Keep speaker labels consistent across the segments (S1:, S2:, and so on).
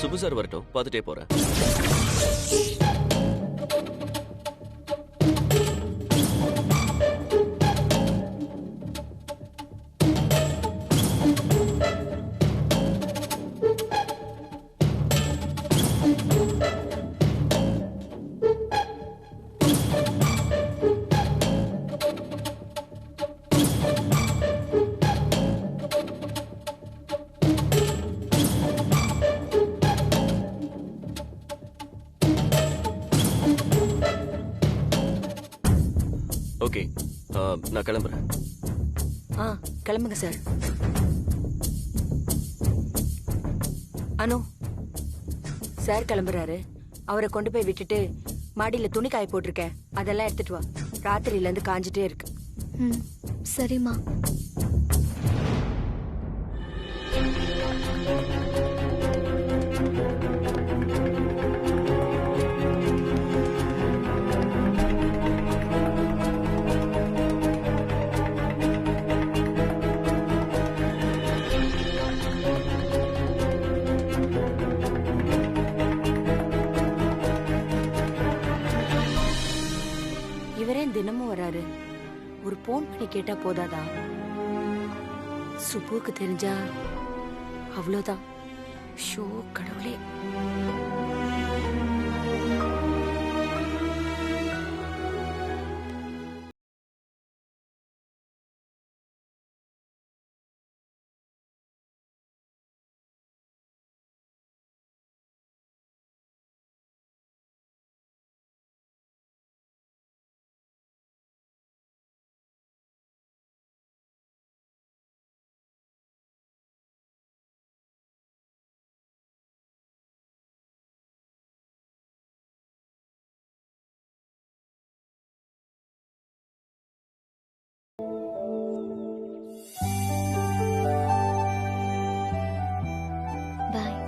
S1: Subu sir வரட்டும், பார்த்துட்டே போறேன். ஓகே, நான் கிளம்புறேன்.
S2: கிளம்புங்க சார். அனு, சார் கிளம்புறாரு. அவரை கொண்டு போய் விட்டுட்டு மாடியில துணி காய போட்டிருக்கேன், அதெல்லாம் எடுத்துட்டு வா. ராத்திரியில இருந்து காஞ்சிட்டே இருக்கு.
S3: சரிம்மா.
S2: இவரேன் தினமும் வராரு? ஒரு போன் பண்ணி கேட்டா போதாதா? சுப்புவுக்கு தெரிஞ்சா அவ்வளவுதான். ஷோ கடவுளே.
S3: பாய்.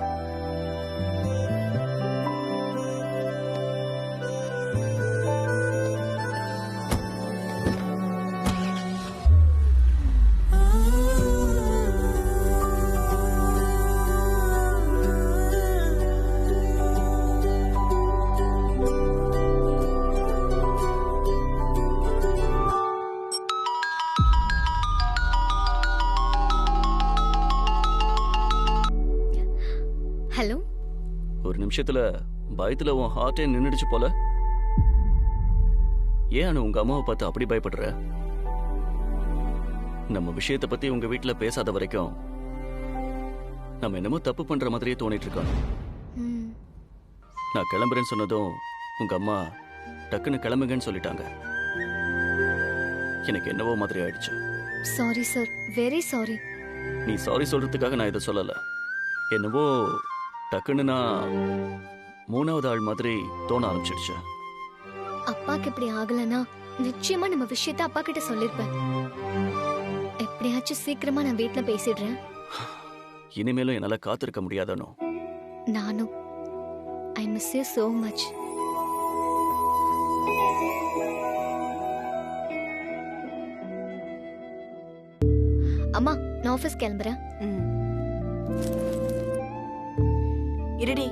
S3: ஹலோ.
S1: ஒரு நிமிஷத்துல பயத்துல உன் ஹார்ட்டே நின்னுடுச்சு போல. ஏன் உங்க அம்மாவை பார்த்து அப்படி பயப்படுற? நம்ம விஷயத்தை பத்தி உங்க வீட்டுல பேசாத வரைக்கும் நம்ம என்னமோ தப்பு பண்ற மாதிரியே தோணிட்டு இருக்கோம். நான் கிளம்புறேன்னு சொன்னதும் உங்க அம்மா டக்குன்னு கிளம்புங்கன்னு சொல்லிட்டாங்க. எனக்கு என்னவோ மாதிரி ஆயிடுச்சு.
S3: Sorry sir, very sorry.
S1: நீ சாரி சொல்றதுக்காக நான் இதை சொல்லல. என்னவோ டக்குன்னு நான் மூணாவது ஆள் மாதிரி தோண ஆரம்பிச்சிடுச்சு.
S3: அப்பாக்கு இப்படி ஆகலனா நிச்சயமா நம்ம விஷயத்த அப்பா கிட்ட சொல்லிருப்பேன். எப்படியாச்சும் சீக்கிரமா நான் வீட்ல பேசிடுறேன்.
S1: இனிமேலும் என்னால காத்திருக்க முடியாதானோ?
S3: நானும். I miss you so much. அம்மா, நான் ஆபீஸ் கிளம்புறேன்.
S2: இருடி.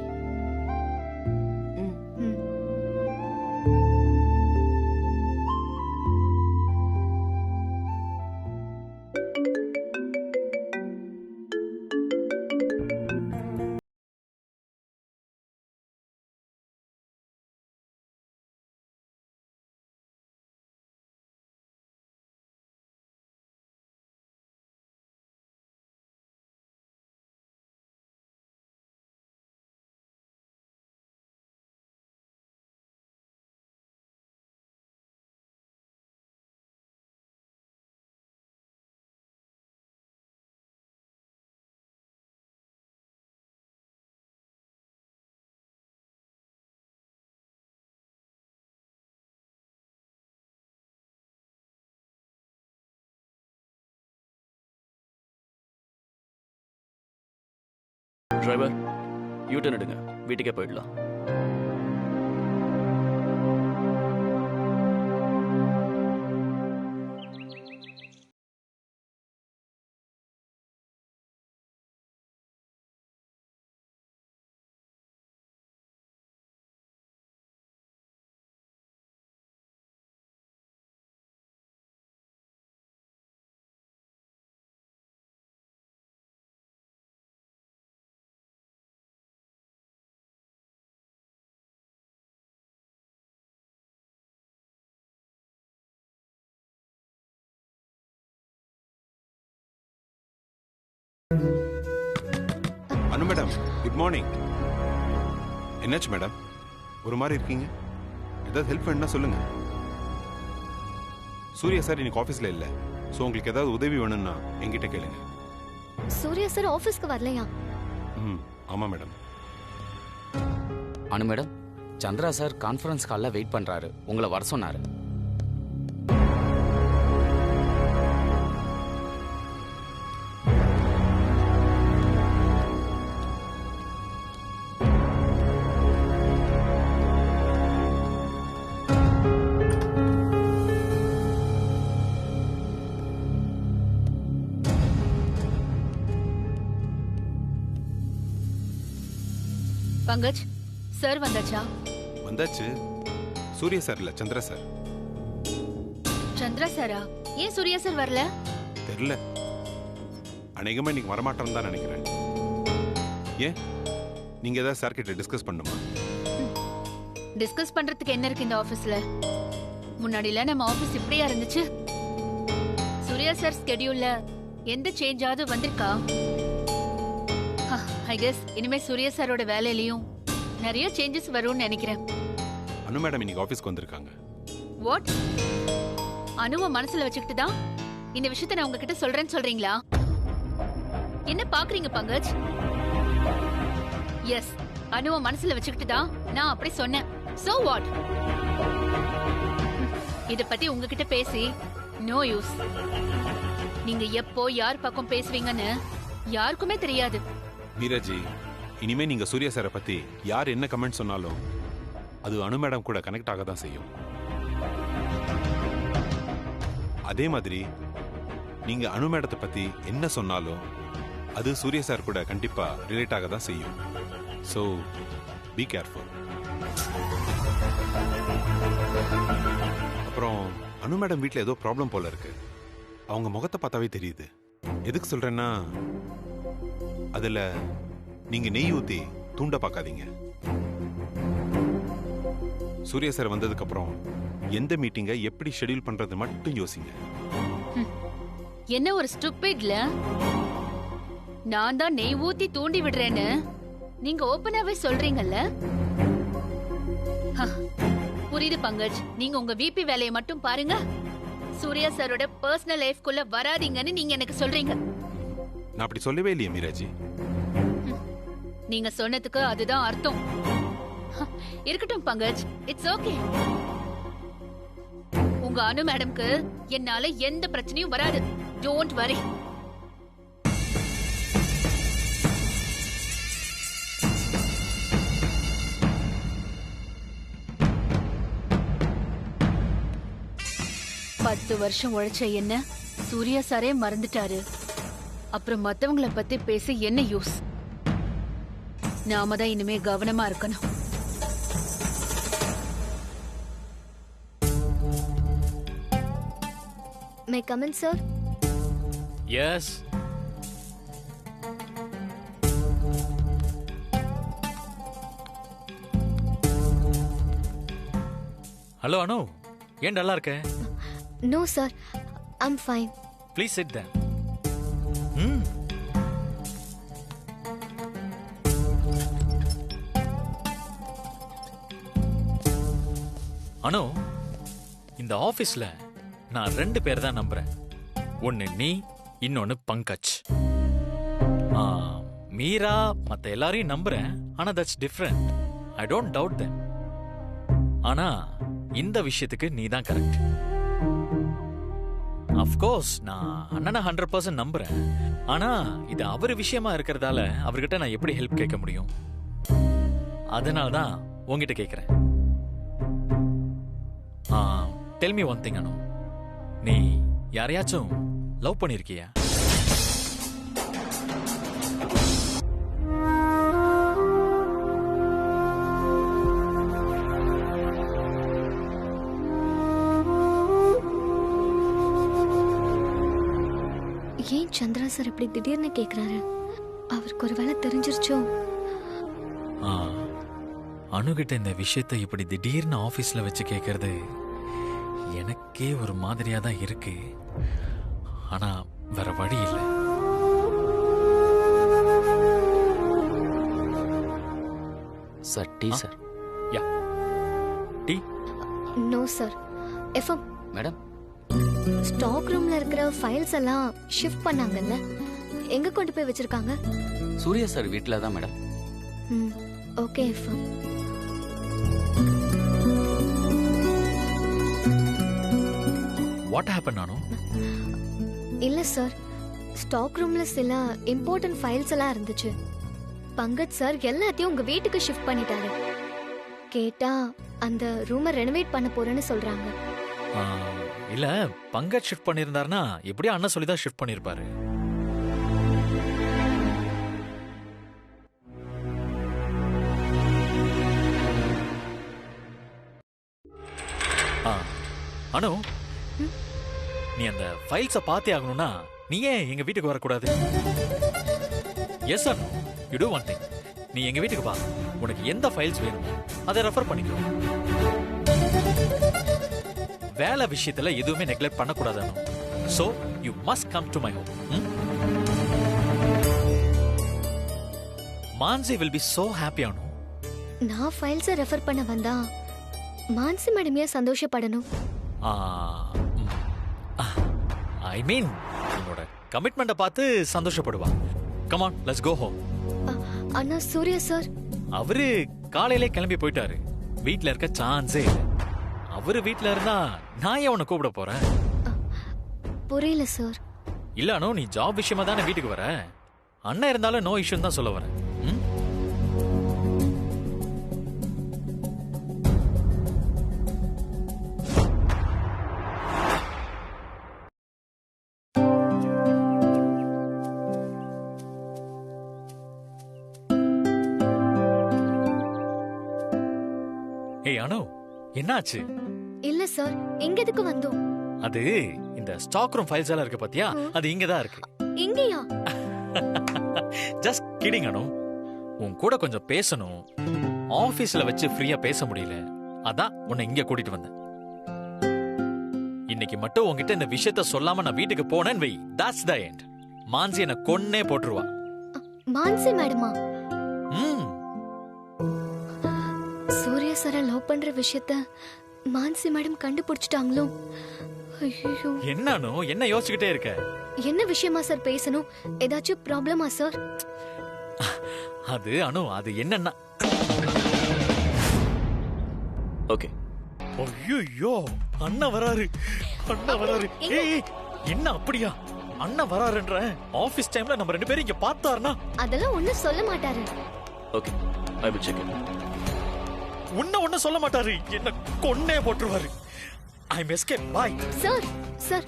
S1: டிரைவர், யூ டர்ன் எடுங்க, வீட்டுக்கே போயிடலாம்.
S4: அனு மேடம், குட் மார்னிங். என்னாச்சு மேடம், ஒரு மாதிரி இருக்கீங்க? ஏதாவது ஹெல்ப் வேணும்னா சொல்லுங்க. சூர்யா சார் இன்னைக்கு ஆஃபீஸில் இல்லை. ஸோ உங்களுக்கு ஏதாவது உதவி வேணும்னா என்கிட்ட கேளுங்க.
S3: சூர்யா சார் ஆபீஸ்க்கு வரலையா?
S4: ஆமாம் மேடம்.
S5: அனு மேடம், சந்திரா சார் கான்ஃபரன்ஸ் காலில் வெயிட் பண்ணுறாரு, உங்களை வர சொன்னார்.
S6: பங்கஜ் சார் வந்தாச்சா?
S4: வந்தாச்சு. சூர்யா சார் இல்லை, சந்திரா சார்.
S6: சந்திரா சாரா? ஏன் சூர்யா சார் வரல?
S4: தெரியல, அநேகமாக இன்னைக்கு வரமாட்டேன்னு தான் நினைக்கிறேன். ஏன், நீங்க ஏதாவது சார் கிட்ட டிஸ்கஸ் பண்ணுமா?
S6: டிஸ்கஸ் பண்றதுக்கு என்ன இருக்கு இந்த ஆபீஸ்ல? முன்னாடில நம்ம ஆபீஸ் இப்படியா இருந்துச்சு? சூர்யா சார் ஸ்கெடியூல்ல எந்த சேஞ்சாவது வந்திருக்கா? ஐ கெஸ் இனிமே சூர்யா சாரோட வேலையிலயும் நிறைய சேஞ்சஸ் வரும்னு நினைக்கிறேன்.
S4: அனு மேடம் இன்னைக்கு ஆபீஸ்க்கு வந்திருக்காங்க.
S6: வாட்? அனுவ மனசுல வச்சுக்கிட்டு தான் இந்த விஷயத்தை நான் உங்ககிட்ட சொல்றேன்னு சொல்றீங்களா? என்ன பாக்குறீங்க பங்கஜ்? எஸ், அனுவ மனசுல வச்சுக்கிட்டு தான் நான் அப்படி சொன்னேன். So what? இத பத்தி உங்ககிட்ட பேசி நோ யூஸ். நீங்க எப்போ யார் பக்கம் பேசுவீங்கன்னு யாருக்குமே தெரியாது.
S4: மீராஜி, இனிமே நீங்க சூர்யா சாரை பத்தி யார் என்ன கமெண்ட் சொன்னாலும் அது அனு மேடம் கூட கனெக்ட் ஆக தான் செய்யும். அதே மாதிரி நீங்க அனு மேடத்தை பத்தி என்ன சொன்னாலும் அது சூர்யா சார் கூட கண்டிப்பா ரிலேட் ஆக தான் செய்யும். So be careful. அப்புறம் அனு மேடம் வீட்டில் ஏதோ ப்ராப்ளம் போல இருக்கு. அவங்க முகத்தை பார்த்தாவே தெரியுது. எதுக்கு சொல்றேன்னா, அதுல நீங்க நெய் ஊத்தி தூண்ட பார்க்காதீங்க. சூர்யா சார் வந்ததுக்கு அப்புறம் எந்த மீட்டிங்கை எப்படி ஷெட்யூல் பண்றது மட்டும் யோசிங்க.
S6: என்ன ஒரு ஸ்டூபிட்ல? நான் தான் நெய் ஊத்தி தூண்டி விடுறேன்னு நீங்க ஓபனாவே சொல்றீங்கல்ல? புரியுது பங்கஜ், நீங்க உங்க விபி வேலையை மட்டும் பாருங்க. சூர்யா சாரோட பர்சனல் லைஃப்குள்ள வராதீங்கன்னு நீங்க எனக்கு சொல்றீங்க.
S4: நான் அப்படி சொல்லவே இல்லையே மீராஜி.
S6: நீங்க சொன்னதுக்கு அதுதான் அர்த்தம். இருக்கட்டும் பங்கஜ், இட்ஸ் ஓகே. உங்க அனு மேடம்க்கு என்னால எந்த பிரச்சனையும் வராது. Don't worry. பத்து வருஷம் உழைச்ச என்ன சூர்யா சாரே மறந்துட்டாரு. அப்புறம் மத்தவங்கள பத்தி பேசி என்ன யூஸ்? நாம தான் இனிமே கவனமா இருக்கணும்.
S3: May come in sir?
S1: Yes.
S7: Hello Anu, ஏன் நல்லா இருக்க?
S3: No sir, I'm fine.
S7: Please sit there. Anu, இந்த ஆபீஸ்ல நான் 2 பேர் தான் நம்புறேன். ஒன்னு நீ, இன்னொன்னு பங்கஜ். மீரா மத்த எல்லாரையும் நம்புறேன். ஆனா that's different. I don't doubt them. ஆனா இந்த விஷயத்துக்கு நீ தான் கரெக்ட். அஃப்கோர்ஸ் நான் அண்ணனை 100% நம்புறேன். ஆனா இது அவர் விஷயமா இருக்கிறதால அவர்கிட்ட நான் எப்படி ஹெல்ப் கேட்க முடியும்? அதனால தான் உங்ககிட்ட கேட்கிறேன். டெல் மீ ஒன் திங் அனு, நீ யாரையாச்சும் லவ் பண்ணிருக்கியா?
S3: ஏன் சந்திரா சார் இப்படி திடீர்னு கேக்குறாரு? அவருக்கு ஒரு வேலை தெரிஞ்சிருச்சோ?
S7: அணுகிட்ட இந்த விஷயத்தை இப்படி திடீர்னு ஆபீஸ்ல வச்சு கேட்கறது எனக்கே ஒரு மாதிரியா தான் இருக்கு. ஆனா வேற வழி இல்லை.
S5: Sir tea sir.
S7: Yeah tea.
S3: No sir. FM
S5: madam
S3: stock ரூம்ல இருக்கிற ஃபைல்ஸ் எல்லாம் ஷிஃப்ட் பண்ணாங்கல்ல, எங்க கொண்டு போய் வச்சிருக்காங்க?
S5: சூர்யா சார் வீட்டில் தான் மேடம்.
S3: ம் ஓகே எஃப்எம்.
S7: வாட் ஹேப்பன் நானு?
S3: இல்ல சார், ஸ்டாக் ரூம்ல சில இம்பார்ட்டன்ட் ஃபைல்ஸ் எல்லாம் இருந்துச்சு. பங்கஜ் சார் எல்லாத்தையும் உங்க வீட்டுக்கு ஷிஃப்ட் பண்ணிட்டாரு. கேட்டா அந்த ரூமை ரெனோவேட் பண்ண போறேன்னு சொல்றாங்க.
S7: இல்ல பங்கஜ் ஷிஃப்ட் பண்ணியிருந்தாருன்னா எப்படியும் அண்ணன் சொல்லி தான் ஷிஃப்ட் பண்ணியிருப்பாரு. அனு, நீ அந்த ஃபைல்ஸை பார்த்தே ஆகணும்னா நீ ஏன் எங்க வீட்டுக்கு வரக்கூடாது? Yes sir, you too one thing. நீ எங்க வீட்டுக்கு வா, உனக்கு எந்த ஃபைல்ஸ் வேணுமோ அதை ரெஃபர் பண்ணிக்கோ. வேலை விஷயத்துல எதுவுமே நெக்லெக்ட் பண்ணக்கூடாது. So you must come to my home. Mansi will be so happy அனு.
S3: நான் ஃபைல்ஸை ரெஃபர் பண்ண வந்தா மான்சி மேடம் ஏன் சந்தோஷப்படணும்?
S7: ஐ மீன் உன்னோட கமிட்மெண்ட்டை பார்த்து சந்தோஷப்படுவா. Come on, let's go home.
S3: அண்ணா சூர்யா சார்
S7: அவரு காலையிலே கிளம்பி போயிட்டாரு. வீட்ல இருக்க சான்ஸே இல்லை. அவரு வீட்ல இருந்தா நான் ஏன் உன்னை கூப்பிட போறேன்?
S3: புரியல சார்.
S7: இல்ல அனு, நீ ஜாப் விஷயமா தானே வீட்டுக்கு வர. அண்ணன் இருந்தாலும் நோ இஷ்யூன்னு தான் சொல்ல வரேன். ஏய் அனு, என்னாச்சு?
S3: இல்ல சார், இங்க எதுக்கு வந்தோம்?
S7: அது இந்த ஸ்டாக் ரூம் ஃபைல்ஸ் எல்லாம் இருக்கு பாத்தியா, அது இங்க தான் இருக்கு.
S3: இங்கயா?
S7: ஜஸ்ட் கிடிங் அனு. உன் கூட கொஞ்சம் பேசணும். ஆபீஸ்ல வச்சு ஃப்ரீயா பேச முடியல, அதான் உன்னை இங்க கூட்டிட்டு வந்தேன். இன்னைக்கு மட்டும் உன்கிட்ட இந்த விஷயத்த சொல்லாம நான் வீட்டுக்கு போனேன்னு வை, that's the end. மான்சி என்ன கொன்னே போட்டுருவா.
S3: மான்சி மேடமா?
S7: ம்,
S3: சூர்யா சாரை லவ் பண்ற விஷயத்த மான்சி மேடம் கண்டுபிடிச்சிட்டாங்களோ? ஐயோ,
S7: என்னன்னு என்ன யோசிச்சுக்கிட்டே இருக்க?
S3: என்ன விஷயமா சார் பேசணும்? ஏதாச்சும் ப்ராப்ளமா சார்?
S7: அது அனு, அது என்னன்னா,
S1: ஓகே.
S7: ஐயோ அண்ணன் வராரு, அண்ணன் வராரு. ஏய் என்ன அப்படியா? அண்ணன் வராருன்ற ஆபீஸ் டைம்ல நம்ம ரெண்டு பேரும் இங்க பார்த்தாருனா
S3: அதெல்லாம் ஒண்ணும் சொல்ல மாட்டாரு.
S1: Okay, I will check it.
S7: ஒண்ணு சொல்ல மாட்டாரு, என்ன கொன்னே போட்டுருவாரு. I am escape. Bye
S3: sir. Sir,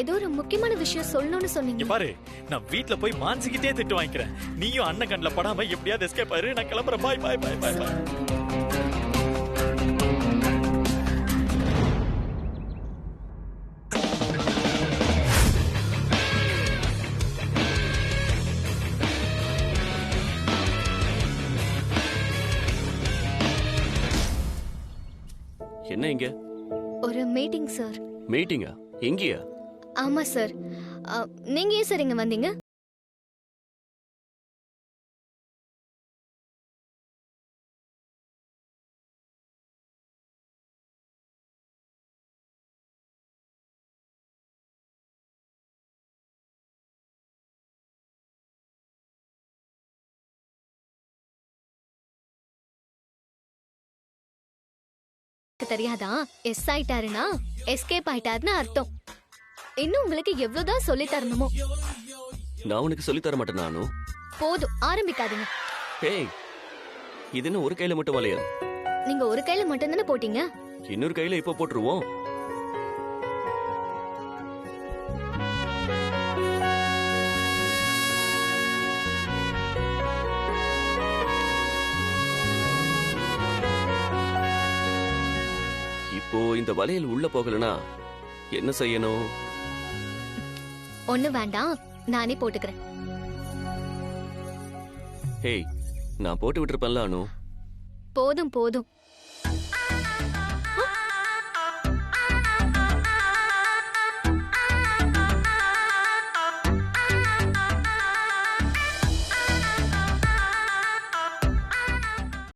S3: ஏதோ ஒரு முக்கியமான விஷயம் சொல்லணும்னு
S7: இங்க
S3: சொன்னீங்க.
S7: பாரு, நான் வீட்ல போய் மான்சிக்கிட்டே திட்டு வாங்கிக்கிறேன். நீயும் அண்ணன் கண்ணில் படாம எப்படியாவது எஸ்கேப் ஆயிரு. நான் கிளம்புறேன். பாய் பாய் பாய் பாய் பாய்.
S1: என்ன இங்க
S3: ஒரு மீட்டிங் சார்.
S1: மீட்டிங்கா? எங்கயா?
S3: ஆமா சார். நீங்க ஏன் சார் இங்க வந்தீங்க? தெரியாதா? எஸ் ஆயிட்டாருன்னா எஸ்கேப் ஆயிட்டாருன்னு அர்த்தம். இன்னும் உங்களுக்கு எவ்வளவுதான் சொல்லி தரணுமோ?
S1: நான் உனக்கு சொல்லி தர மாட்டேன் நானு.
S3: போதும், ஆரம்பிக்காதீங்க.
S1: ஏய், இது என்ன ஒரு கையில மட்டும் வளையா?
S3: நீங்க ஒரு கையில மட்டும் தானே போட்டீங்க.
S1: இன்னொரு கையில இப்ப போட்டுருவோம். இப்போ இந்த வளையல் உள்ள போகலனா என்ன செய்யணும்?
S3: ஒண்ணு வேண்டாம், நானே போட்டுக்கிறேன்.
S1: ஏய், நான் போட்டு விட்டுருப்பேன்ல அனு.
S3: போதும் போதும்.